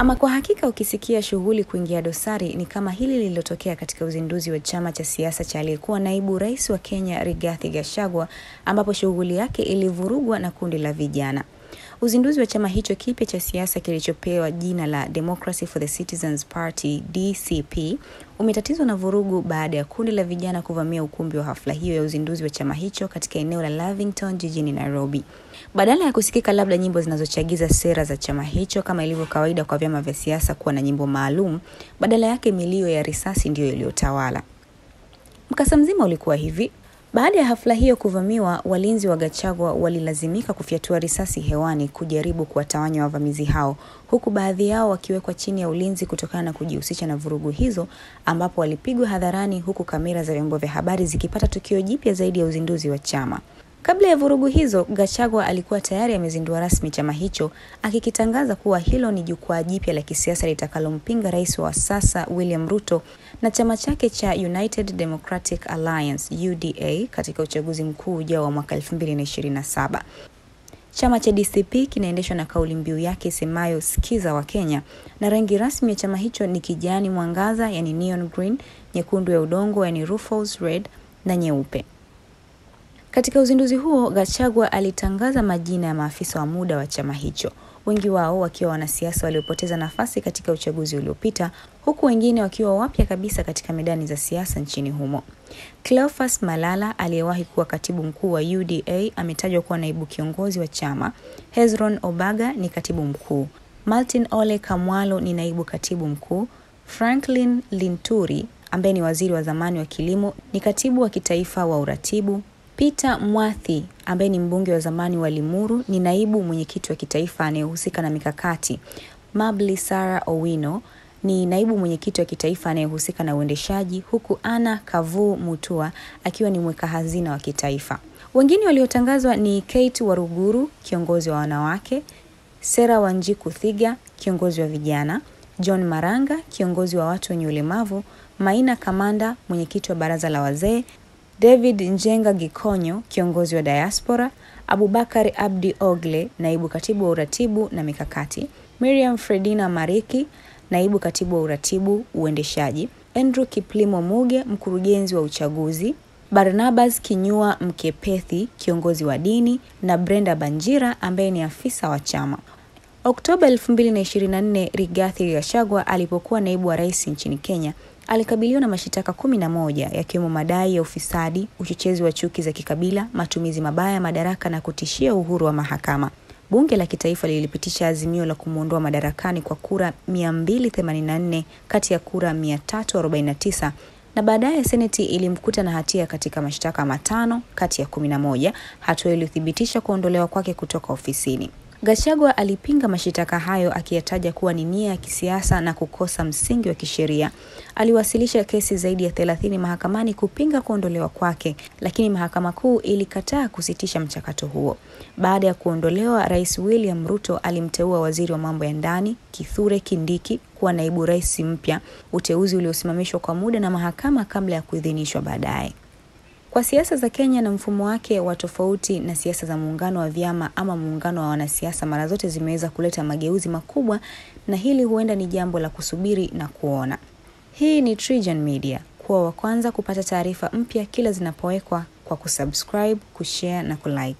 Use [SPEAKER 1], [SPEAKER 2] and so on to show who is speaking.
[SPEAKER 1] Ama kwa hakika ukisikia shughuli kuingia dosari ni kama hili lililotokea katika uzinduzi wa chama cha siasa cha aliyekuwa naibu rais wa Kenya Rigathi Gachagua, ambapo shughuli yake ilivurugwa na kundi la vijana. Uzinduzi wa chama hicho kipya cha siasa kilichopewa jina la Democracy for the Citizens Party DCP umetatizwa na vurugu baada ya kundi la vijana kuvamia ukumbi wa hafla hiyo ya uzinduzi wa chama hicho katika eneo la Lavington jijini Nairobi. Badala ya kusikika labda nyimbo zinazochagiza sera za chama hicho kama ilivyo kawaida kwa vyama vya siasa kuwa na nyimbo maalum, badala yake milio ya risasi ndiyo iliyotawala. Mkasa mzima ulikuwa hivi: baada ya hafla hiyo kuvamiwa, walinzi wa Gachagua walilazimika kufyatua risasi hewani kujaribu kuwatawanya wavamizi hao, huku baadhi yao wakiwekwa chini ya ulinzi kutokana na kujihusisha na vurugu hizo, ambapo walipigwa hadharani huku kamera za vyombo vya habari zikipata tukio jipya zaidi ya uzinduzi wa chama. Kabla ya vurugu hizo, Gachagua alikuwa tayari amezindua rasmi chama hicho, akikitangaza kuwa hilo ni jukwaa jipya la kisiasa litakalompinga rais wa sasa William Ruto na chama chake cha United Democratic Alliance UDA katika uchaguzi mkuu ujao wa mwaka 2027. Chama cha DCP kinaendeshwa na kauli mbiu yake isemayo sikiza wa Kenya, na rangi rasmi ya chama hicho ni kijani mwangaza, yani neon green, nyekundu ya udongo, yani Ruffles red, na nyeupe. Katika uzinduzi huo, Gachagua alitangaza majina ya maafisa wa muda wa chama hicho, wengi wao wakiwa wanasiasa waliopoteza nafasi katika uchaguzi uliopita, huku wengine wakiwa wapya kabisa katika medani za siasa nchini humo. Cleophas Malala aliyewahi kuwa katibu mkuu wa UDA ametajwa kuwa naibu kiongozi wa chama. Hezron Obaga ni katibu mkuu. Martin Ole Kamwalo ni naibu katibu mkuu. Franklin Linturi ambaye ni waziri wa zamani wa kilimo ni katibu wa kitaifa wa uratibu. Peter Mwathi ambaye ni mbunge wa zamani wa Limuru ni naibu mwenyekiti wa kitaifa anayehusika na mikakati. Mabli Sarah Owino ni naibu mwenyekiti wa kitaifa anayehusika na uendeshaji, huku Anna Kavu Mutua akiwa ni mweka hazina wa kitaifa. Wengine waliotangazwa ni Kate Waruguru, kiongozi wa wanawake; Sera Wanjiku Thiga, kiongozi wa vijana; John Maranga, kiongozi wa watu wenye ulemavu; Maina Kamanda, mwenyekiti wa baraza la wazee; David Njenga Gikonyo, kiongozi wa diaspora; Abubakar Abdi Ogle, naibu katibu wa uratibu na mikakati; Miriam Fredina Mariki, naibu katibu wa uratibu uendeshaji; Andrew Kiplimo Muge, mkurugenzi wa uchaguzi; Barnabas Kinyua Mkepethi, kiongozi wa dini, na Brenda Banjira ambaye ni afisa wa chama. Oktoba 2024, Rigathi Gachagua alipokuwa naibu wa rais nchini Kenya, alikabiliwa na mashitaka 11 yakiwemo madai ya ufisadi, uchochezi wa chuki za kikabila, matumizi mabaya ya madaraka na kutishia uhuru wa mahakama. Bunge la kitaifa lilipitisha azimio la kumuondoa madarakani kwa kura 284 kati ya kura 349, na baadaye seneti ilimkuta na hatia katika mashtaka 5 kati ya 11, hatua iliyothibitisha kuondolewa kwake kutoka ofisini. Gachagua alipinga mashitaka hayo akiyataja kuwa ni nia ya kisiasa na kukosa msingi wa kisheria. Aliwasilisha kesi zaidi ya 30 mahakamani kupinga kuondolewa kwake, lakini mahakama kuu ilikataa kusitisha mchakato huo. Baada ya kuondolewa, Rais William Ruto alimteua waziri wa mambo ya ndani Kithure Kindiki kuwa naibu rais mpya, uteuzi uliosimamishwa kwa muda na mahakama kabla ya kuidhinishwa baadaye. Kwa siasa za Kenya na mfumo wake wa tofauti na siasa za muungano wa vyama ama muungano wa wanasiasa, mara zote zimeweza kuleta mageuzi makubwa, na hili huenda ni jambo la kusubiri na kuona. Hii ni TriGen Media. Kuwa wa kwanza kupata taarifa mpya kila zinapowekwa kwa kusubscribe, kushare na kulike.